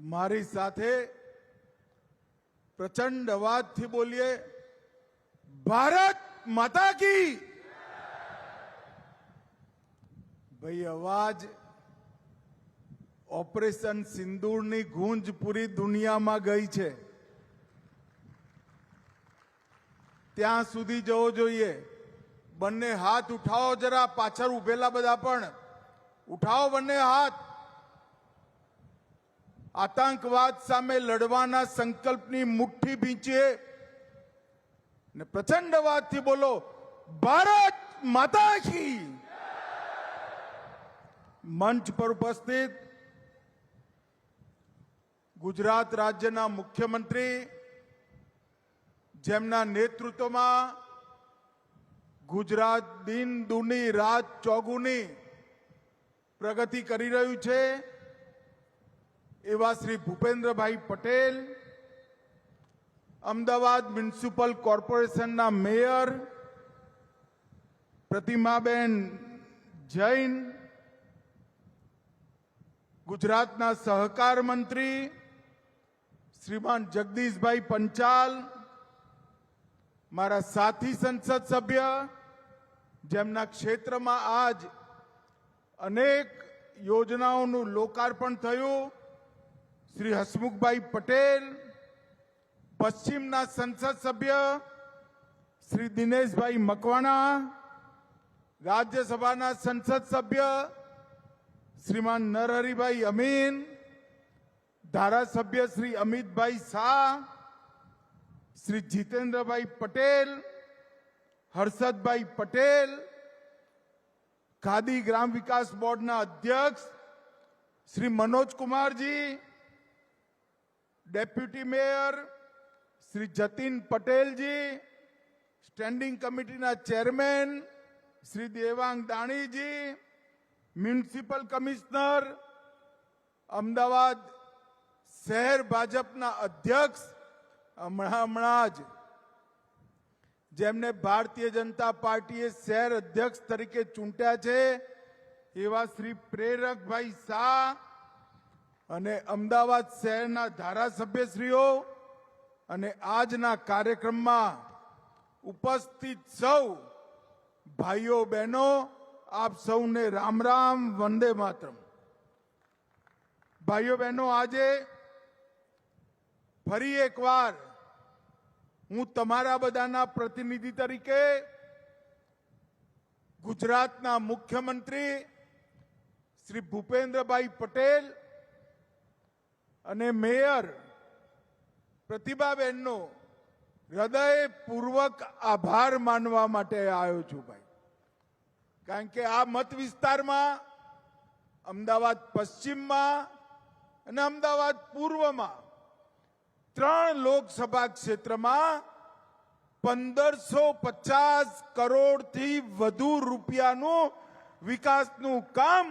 મારી સાથે પ્રચંડ અવાજથી બોલીએ, ભારત માતા કી। ભાઈ, અવાજ ઓપરેશન સિંદૂરની ગૂંજ પૂરી દુનિયામાં ગઈ છે, ત્યાં સુધી જવો જોઈએ। બંને હાથ ઉઠાવો, જરા પાછળ ઉભેલા બધા પણ ઉઠાવો બંને હાથ। આતંકવાદ સામે લડવાના સંકલ્પની મુઠ્ઠી ભીંચીએ ને પ્રચંડ અવાજથી બોલો, ભારત માતા કી। મંચ પર ઉપસ્થિત ગુજરાત રાજ્યના મુખ્યમંત્રી, જેમના નેતૃત્વમાં ગુજરાત દિન દુની રાત ચોગુની પ્રગતિ કરી રહ્યું છે, એવા શ્રી ભૂપેન્દ્રભાઈ પટેલ, અમદાવાદ મ્યુનિસિપલ કોર્પોરેશનના મેયર પ્રતિમાબેન જૈન, ગુજરાતના સહકાર મંત્રી શ્રીમાન જગદીશભાઈ પંચાલ, મારા સાથી સંસદ સભ્ય જેમના ક્ષેત્રમાં આજ અનેક યોજનાઓનું લોકાર્પણ થયું, શ્રી હસમુખભાઈ પટેલ, પશ્ચિમના સંસદ સભ્ય શ્રી દિનેશભાઈ મકવાણા, રાજ્યસભાના સંસદ સભ્ય શ્રીમાન નરહરિભાઈ અમીન, ધારાસભ્ય શ્રી અમિતભાઈ શાહ, શ્રી જીતેન્દ્રભાઈ પટેલ, હર્ષદભાઈ પટેલ, ખાદી ગ્રામ વિકાસ બોર્ડના અધ્યક્ષ Shri Manoj Kumarji, deputy mayor Shri Jatin Patelji, standing કમિટીના chairman Shri Devang Daniji, municipal commissioner, Ahmedabad શહેર ભાજપના અધ્યક્ષ હમણાં જ જેમને ભારતીય જનતા પાર્ટીએ શહેર અધ્યક્ષ તરીકે ચૂંટ્યા છે, એવા શ્રી પ્રેરકભાઈ શાહ અને અમદાવાદ શહેરના ધારાસભ્યશ્રીઓ અને આજના કાર્યક્રમમાં ઉપસ્થિત સૌ ભાઈઓ બહેનો, આપ સૌને રામ રામ, વંદે માતરમ। ભાઈઓ બહેનો, આજે ફરી એકવાર હું તમારા બધાના પ્રતિનિધિ તરીકે ગુજરાતના મુખ્યમંત્રી શ્રી ભૂપેન્દ્રભાઈ પટેલ અને મેયર પ્રતિભાબેનનો હૃદયપૂર્વક આભાર માનવા માટે આવ્યો છું ભાઈ, કારણ કે આ મત વિસ્તારમાં અમદાવાદ પશ્ચિમમાં અને અમદાવાદ પૂર્વમાં 3 લોકસભા ક્ષેત્રમાં 1550 કરોડથી વધુ રૂપિયાનું વિકાસનું કામ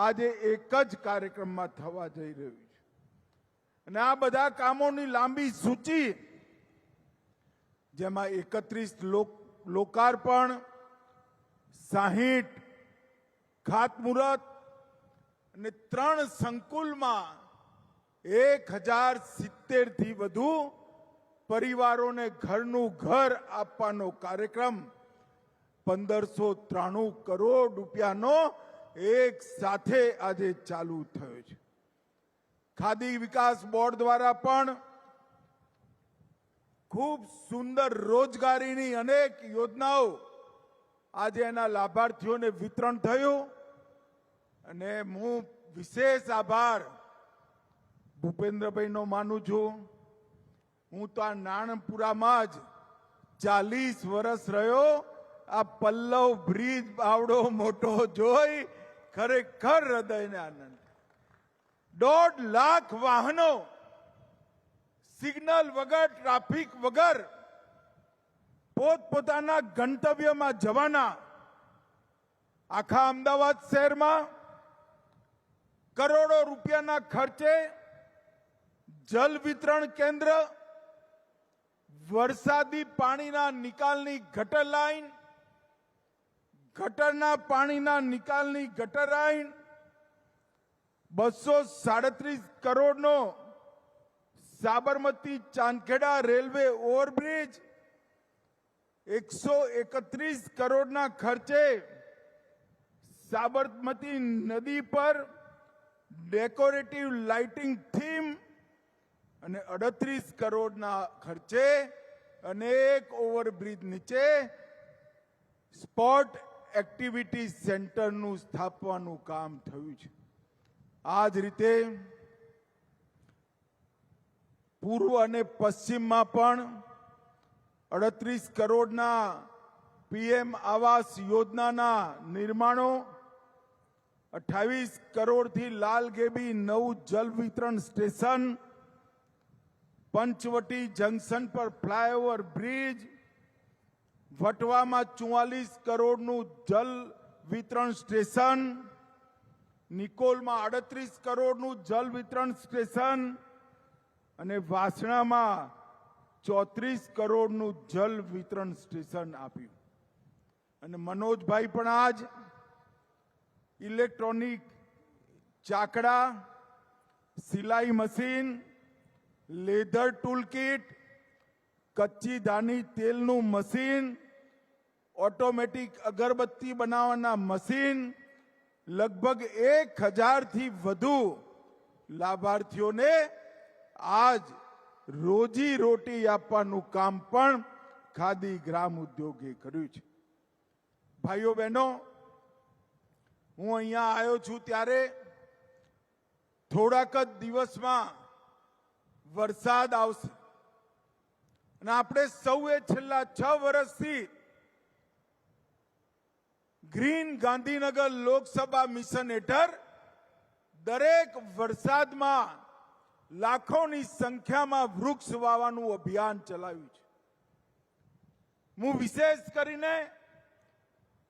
આજે એક જ કાર્યક્રમમાં થવા જઈ રહ્યું છે, અને આ બધા કામોની લાંબી સૂચિ, જેમાં 31 લોકાર્પણ, 60 ખાતમુહૂર્ત અને 3 સંકુલમાં 1070 થી વધુ પરિવારોને ઘરનું ઘર આપવાનો કાર્યક્રમ 1593 કરોડ રૂપિયાનો એક સાથે આજે ચાલુ થયો છે। ખાદી વિકાસ બોર્ડ દ્વારા પણ ખૂબ સુંદર રોજગારીની અનેક યોજનાઓ આજે એના લાભાર્થીઓને વિતરણ થયું, અને હું વિશેષ આભાર ભૂપેન્દ્રભાઈનો માનું છું। હું તો આ નાણપુરામાં જ 40 વર્ષ રહ્યો, આ પલ્લવ બ્રિજ બાવડો મોટો જોઈ ખરેખર હૃદયને આનંદ। 1.5 લાખ વાહનો સિગ્નલ વગર, ટ્રાફિક વગર પોતપોતાના ગંતવ્યમાં જવાના, આખા અમદાવાદ શહેરમાં કરોડો રૂપિયાના ખર્ચે જલ વિતરણ કેન્દ્ર, વરસાદી પાણીના નિકાલની ગટર લાઈન, ગટરના પાણીના નિકાલની ગટર લાઈન, 237 કરોડનો સાબરમતી ચાંદખેડા રેલવે ઓવરબ્રિજ 131 કરોડના ખર્ચે સાબરમતી નદી પર ડેકોરેટિવ લાઇટિંગ થીમ અને 38 કરોડના ખર્ચે અનેક ઓવરબ્રિજ નીચે સ્પોર્ટ એક્ટિવિટી સેન્ટરનું સ્થાપવાનું કામ થયું છે. આ જ રીતે પૂર્વ અને પશ્ચિમમાં પણ 38 કરોડના પીએમ આવાસ યોજનાના નિર્માણો, 28 કરોડથી લાલગેબી નવું જલ વિતરણ સ્ટેશન, પંચવટી જંકશન પર ફ્લાયઓવર બ્રિજ, વટવામાં 44 કરોડનું જલ વિતરણ સ્ટેશન, નિકોલમાં 38 કરોડનું જલ વિતરણ સ્ટેશન અને વાસણામાં 34 કરોડનું જલ વિતરણ સ્ટેશન આપ્યું. અને મનોજભાઈ પણ આજ ઇલેક્ટ્રોનિક ચાકડા, સિલાઈ મશીન, લેધર ટૂલ કિટ, કચ્ચી ધાની તેલનું મશીન, ઓટોમેટિક અગરબત્તી બનાવવાના મશીન, લગભગ 1000થી વધુ લાભાર્થીઓને આજ રોજી રોટી આપવાનું કામ પણ ખાદી ગ્રામ ઉદ્યોગે કર્યું છે. ભાઈઓ બહેનો, હું અહીંયા આવ્યો છું ત્યારે થોડાક જ દિવસમાં વરસાદ આવશે અને આપણે સૌએ છેલ્લા 6 વર્ષથી ગ્રીન ગાંધીનગર લોકસભા મિશન હેઠળ દરેક વરસાદમાં લાખોની સંખ્યામાં વૃક્ષ વાવવાનું અભિયાન ચલાવ્યું છે. હું વિશેષ કરીને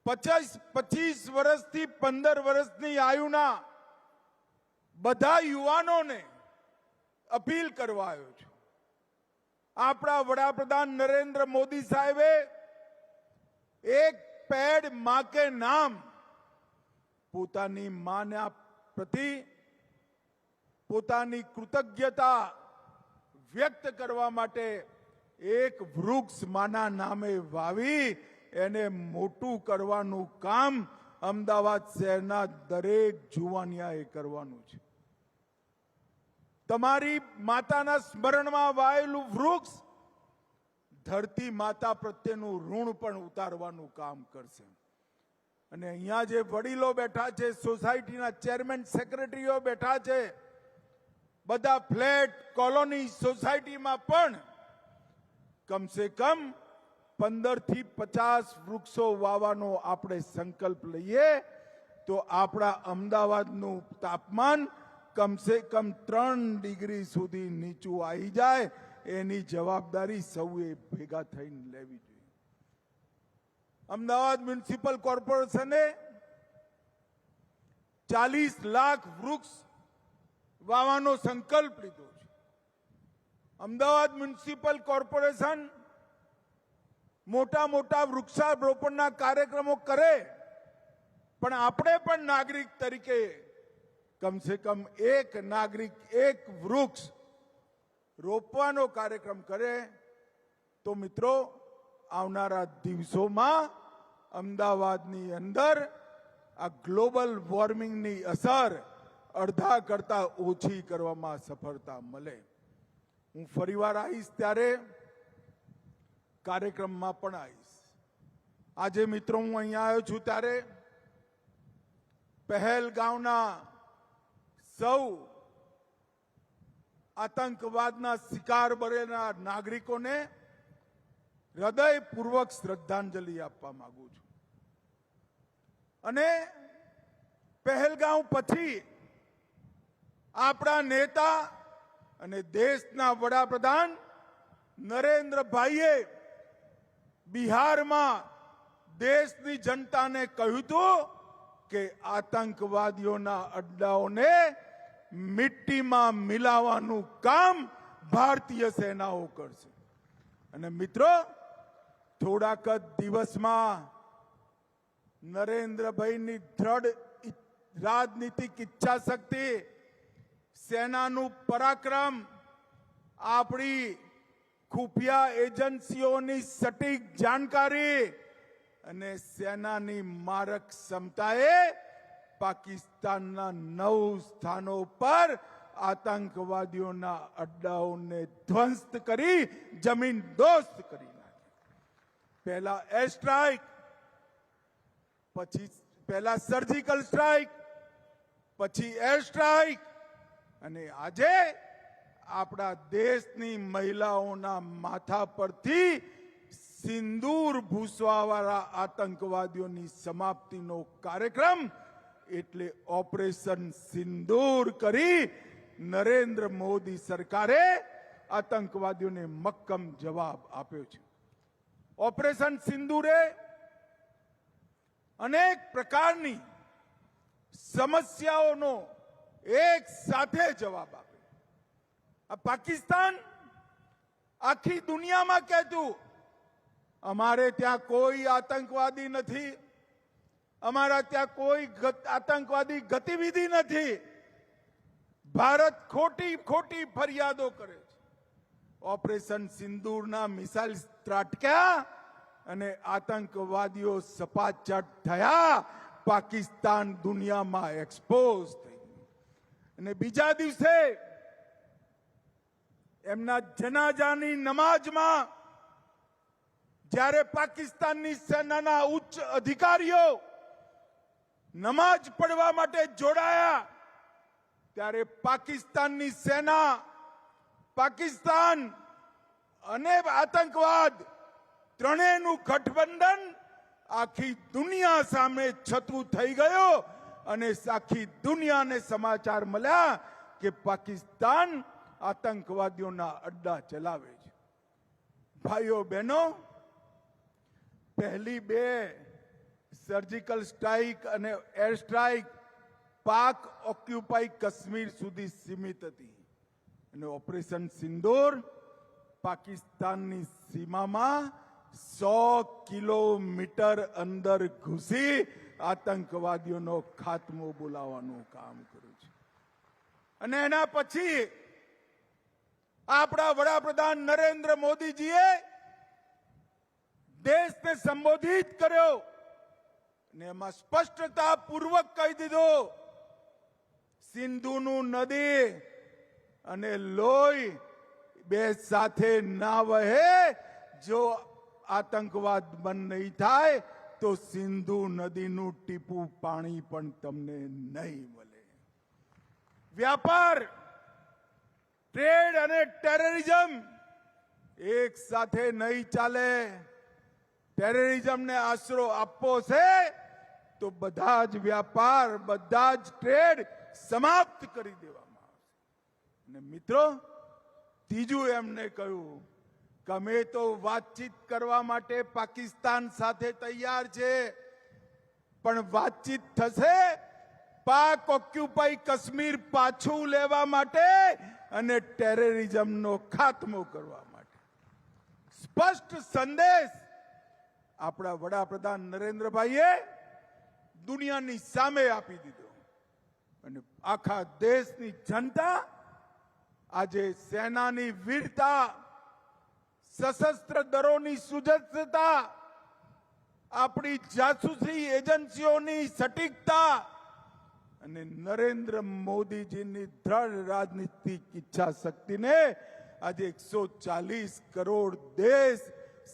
25 વર્ષથી 15 વર્ષની આયુના બધા યુવાનોને અપીલ કરવા આવ્યો છું. આપણા વડાપ્રધાન નરેન્દ્ર મોદી સાહેબે એક પેડ માં કે નામ પોતાની માના પ્રતિ પોતાની કૃતજ્ઞતા વ્યક્ત કરવા માટે એક વૃક્ષ માના નામે વાવી એને મોટું કરવાનું કામ અમદાવાદ શહેરના દરેક જુવાનિયાએ કરવાનું છે. તમારી માતાના સ્મરણમાં વાયેલું વૃક્ષ ધરતી માતા પ્રત્યેનું ઋણ પણ ઉતારવાનું કામ કરશે. અને અહીંયા જે વડીલો બેઠા છે, સોસાયટીના ચેરમેન સેક્રેટરીઓ બેઠા છે, બધા ફ્લેટ કોલોની સોસાયટીમાં પણ કમસે કમ 15 થી 50 વૃક્ષો વાવવાનો આપણે સંકલ્પ લઈએ તો આપણા અમદાવાદનું તાપમાન કમસે કમ 3 ડિગ્રી સુધી નીચું આવી જાય. એની જવાબદારી સૌએ ભેગા થઈને લેવી જોઈએ. અમદાવાદ મ્યુનિસિપલ કોર્પોરેશને 40 લાખ વૃક્ષ વાવવાનો સંકલ્પ લીધો છે. અમદાવાદ મ્યુનિસિપલ કોર્પોરેશન મોટા મોટા વૃક્ષારોપણના કાર્યક્રમો કરે, પણ આપણે પણ નાગરિક તરીકે કમસે કમ એક નાગરિક એક વૃક્ષ રોપવાનો કાર્યક્રમ કરે તો મિત્રો આવનારા દિવસોમાં અમદાવાદની અંદર આ ગ્લોબલ વોર્મિંગની અસર અડધા કરતા ઓછી કરવામાં સફળતા મળે. હું ફરીવાર આવીશ ત્યારે કાર્યક્રમમાં પણ આવીશ. આજે મિત્રો હું અહીંયા આવ્યો છું ત્યારે પહેલગામના સૌ આતંકવાદના શિકાર બનેલા નાગરિકોને હૃદયપૂર્વક શ્રદ્ધાંજલિ આપવા માંગુ છું. અને પહેલગામ પછી આપણા નેતા અને દેશના વડાપ્રધાન નરેન્દ્રભાઈએ બિહારમાં દેશની જનતાને કહ્યું હતું કે આતંકવાદીઓના અડ્ડાઓને મિટ્ટીમાં મિલાવવાનું કામ ભારતીય સેનાઓ કરશે. અને મિત્રો થોડાક જ દિવસમાં નરેન્દ્રભાઈની દ્રઢ રાજનીતિક ઈચ્છા શક્તિ, સેનાનું પરાક્રમ આપણી ખુફિયા એજન્સીઓની સટીક જાણકારી અને સેનાની મારક ક્ષમતાએ પાકિસ્તાનના 9 સ્થાનો પર આતંકવાદીઓના અડ્ડાઓને ધ્વંસ કરી જમીન દોસ્ત કરી નાખી. પહેલા એર સ્ટ્રાઇક, પછી પહેલા સર્જિકલ સ્ટ્રાઇક, પછી એર સ્ટ્રાઇક, અને આજે આપણા દેશની મહિલાઓના માથા પરથી સિંદૂર ભૂસવાવાળા આતંકવાદીઓની સમાપ્તિનો કાર્યક્રમ એટલે ઓપરેશન સિંદૂર કરી નરેન્દ્ર મોદી સરકારે આતંકવાદીઓને મક્કમ જવાબ આપ્યો છે. ઓપરેશન સિંદૂરે અનેક પ્રકારની સમસ્યાઓનો એક સાથે જવાબ આપ્યો. આ પાકિસ્તાન આખી દુનિયામાં કહેતું અમારે ત્યાં કોઈ આતંકવાદી નથી, અમારા ત્યાં કોઈ આતંકવાદી ગતિવિધિ નથી. ભારત ખોટી ખોટી ફરિયાદો કરે છે. ઓપરેશન સિંદૂરના મિસાઇલ ત્રાટક્યા અને આતંકવાદીઓ સપાચટ થયા. પાકિસ્તાન દુનિયામાં એક્સપોઝ થઈ અને બીજા દિવસે એમના જનાજાની નમાજમાં જ્યારે પાકિસ્તાનની સેનાના ઉચ્ચ અધિકારીઓ નમાજ પડવા માટે જોડાયા ત્યારે પાકિસ્તાનની સેના, પાકિસ્તાન અને આતંકવાદ ત્રણેયનું ગઠબંધન આખી દુનિયા સામે છતું થઈ ગયો અને આખી દુનિયાને સમાચાર મળ્યા કે પાકિસ્તાન આતંકવાદીઓના અડ્ડા ચલાવે છે. ભાઈઓ બહેનો, પહેલી 2 સર્જિકલ સ્ટ્રાઇક અને એર સ્ટ્રાઇક પાક ઓક્યુપાઈ કાશ્મીર સુધી સીમિત હતી અને ઓપરેશન સિંદૂર પાકિસ્તાનની સીમામાં 100 કિલોમીટર અંદર ઘૂસી આતંકવાદીઓનો ખાત્મો બોલાવવાનું કામ કર્યું છે. અને એના પછી આપણા વડાપ્રધાન નરેન્દ્ર મોદીજીએ દેશને સંબોધિત કર્યો અને એમાં સ્પષ્ટતા પૂર્વક કહી દીધું સિંધુનું નદી અને લોહી બે સાથે ના વહે. જો આતંકવાદ બંધ નહીં થાય તો સિંધુ નદીનું ટીપું પાણી પણ તમને નહીં મળે. વ્યાપાર, ટ્રેડ અને ટેરરિઝમ એક સાથે નહીં ચાલે. ટેરરિઝમને આશરો આપવો છે તો બધા જ વ્યાપાર, બધા જ ટ્રેડ સમાપ્ત કરી દેવામાં આવશે. અને મિત્રો, ત્રીજું એમને કહ્યું કે અમે તો વાતચીત કરવા માટે પાકિસ્તાન સાથે તૈયાર છે, પણ વાતચીત થશે પાક ઓક્યુપાઈ કાશ્મીર પાછું લેવા માટે અને ટેરરિઝમનો ખાત્મો કરવા માટે. સ્પષ્ટ સંદેશ આપણા વડાપ્રધાન નરેન્દ્રભાઈએ દુનિયાની સામે આપી દીધો અને આખા દેશની જનતા આજે સેનાની વીરતા, સશસ્ત્ર દળોની સુસજ્જતા, આપણી જાસૂસી એજન્સીઓની સટીકતા અને નરેન્દ્ર મોદીજીની દ્રઢ રાજનીતિક ઈચ્છા શક્તિને આજે 140 કરોડ દેશ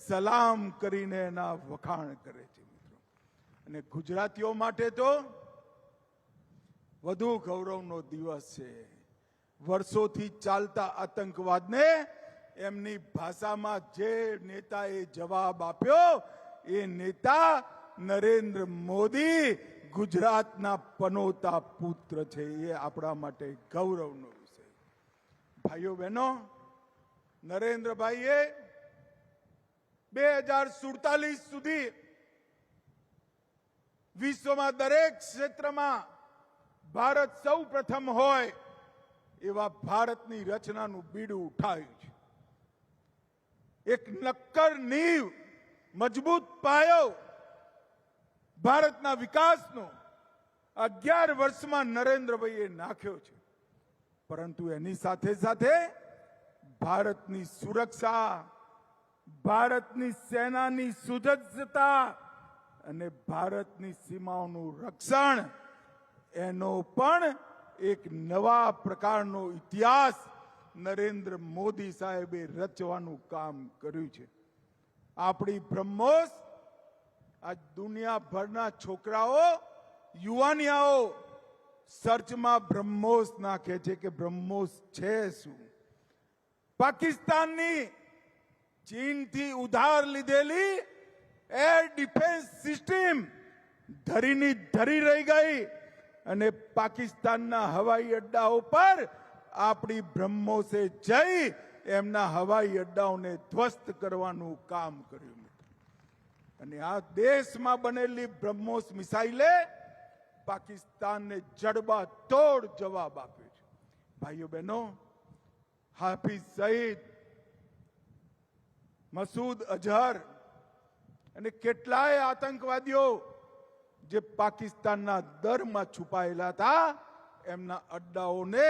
સલામ કરીને એના વખાણ કરે છે. મિત્રો, અને ગુજરાતીઓ માટે તો વધુ ગૌરવનો દિવસ છે. વર્ષોથી ચાલતા આતંકવાદને એમની ભાષામાં જે નેતાએ જવાબ આપ્યો એ નેતા નરેન્દ્ર મોદી ગુજરાતના પનોતા પુત્ર છે. એ આપણા માટે ગૌરવનો વિષય. ભાઈઓ બહેનો, નરેન્દ્રભાઈએ 2047 સુધી વિશ્વમાં દરેક ક્ષેત્રમાં ભારત સૌ પ્રથમ હોય એવા ભારતની રચનાનું બીડું ઉઠાવ્યું છે. એક નક્કર નીંવ, મજબૂત પાયો ભારતના વિકાસનો 11 વર્ષમાં નરેન્દ્રભાઈએ નાખ્યો છે. પરંતુ એની સાથે સાથે ભારતની સુરક્ષા, ભારતની સેનાની સુસજ્જતા અને ભારતની સીમાઓનું રક્ષણ, એનો પણ એક નવા પ્રકારનો ઇતિહાસ નરેન્દ્ર મોદી સાહેબે રચવાનું કામ કર્યું છે. આપણી બ્રહ્મોસ આજ દુનિયાભરના છોકરાઓ, યુવાનિયાઓ સર્ચમાં બ્રહ્મોસ નાખે છે કે બ્રહ્મોસ છે શું. પાકિસ્તાનની ચીનથી ઉધાર લીધેલી એર ડિફેન્સ સિસ્ટમ ધરીની ધરી રહી ગઈ અને પાકિસ્તાનના હવાઈ અડ્ડાઓ પર આપણી બ્રહ્મોસે જઈ એમના હવાઈ અડ્ડાઓને ધ્વસ્ત કરવાનું કામ કર્યું. અને આ દેશમાં બનેલી બ્રહ્મોસ મિસાઇલે પાકિસ્તાનને જડબા તોડ જવાબ આપ્યો છે. ભાઈઓ બહેનો, હાફિઝ સઈદ, મસૂદ અઝહર અને કેટલાય આતંકવાદીઓ જે પાકિસ્તાનના દરમાં છુપાયેલા હતા, એમના અડ્ડાઓને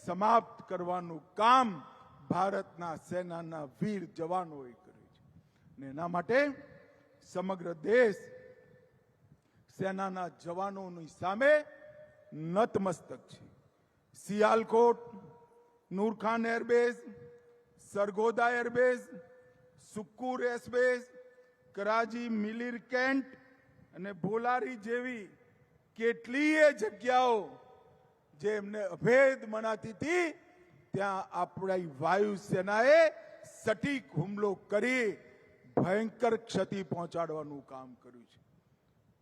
સમાપ્ત કરવાનું કામ ભારતના સેનાના વીર જવાનોએ કર્યું છે. અને એના માટે સમગ્ર દેશ સેનાના જવાનોની સામે નતમસ્તક છે. Sialkot, Nur Khan airbase, Sargodha airbase, Sukkur airbase, Karachi Malir cantt અને ભોલારી જેવી કેટલીય જગ્યાઓ જે એમને અભેદ મનાતી હતી, ત્યાં આપણી વાયુસેનાએ સટીક હુમલો કરી ભયંકર ક્ષતિ પહોંચાડવાનું કામ કર્યું છે.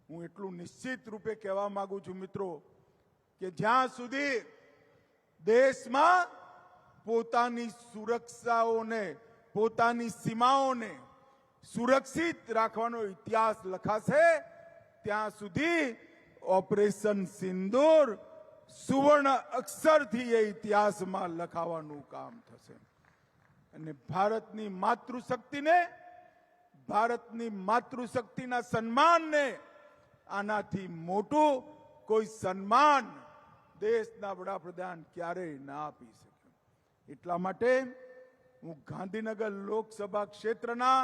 હું એટલું નિશ્ચિત રૂપે કહેવા માંગુ છું મિત્રો કે જ્યાં સુધી દેશમાં પોતાની સુરક્ષાઓને, પોતાની સીમાઓને સુરક્ષિત રાખવાનો ઇતિહાસ લખાશે, ત્યાં સુધી ઓપરેશન સિંદૂર સુવર્ણ અક્ષરથી એ ઇતિહાસમાં લખાવાનું કામ થશે. અને ભારતની માતૃશક્તિને, ભારતની માતૃશક્તિના સન્માનને આનાથી મોટું કોઈ સન્માન દેશના વડાપ્રધાન ક્યારેય ના આપી શકે. એટલા માટે હું ગાંધીનગર લોકસભા ક્ષેત્રના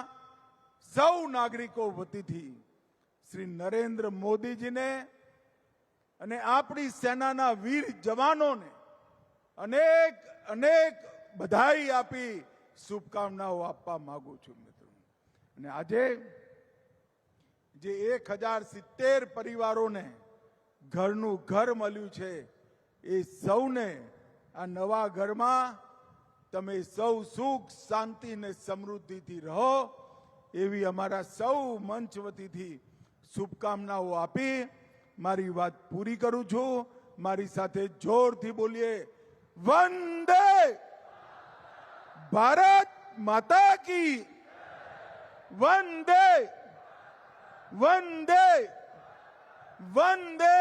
સૌ નાગરિકો વતીથી શ્રી નરેન્દ્ર મોદીજીને અને આપણી સેનાના વીર જવાનોને અનેક અનેક બધાઈ આપી શુભકામનાઓ આપવા માંગુ છું મિત્રો. અને આજે જે 1070 પરિવારોને ઘરનું ઘર મળ્યું છે, એ સૌને આ નવા ઘરમાં તમે સૌ સુખ, શાંતિ અને સમૃદ્ધિથી રહો એવી અમારા સૌ મંચ વતીથી શુભકામનાઓ આપી મારી વાત પૂરી કરું છું. મારી સાથે જોરથી બોલીએ, વંદે ભારત માતા કી, વંદે વંદે વંદે.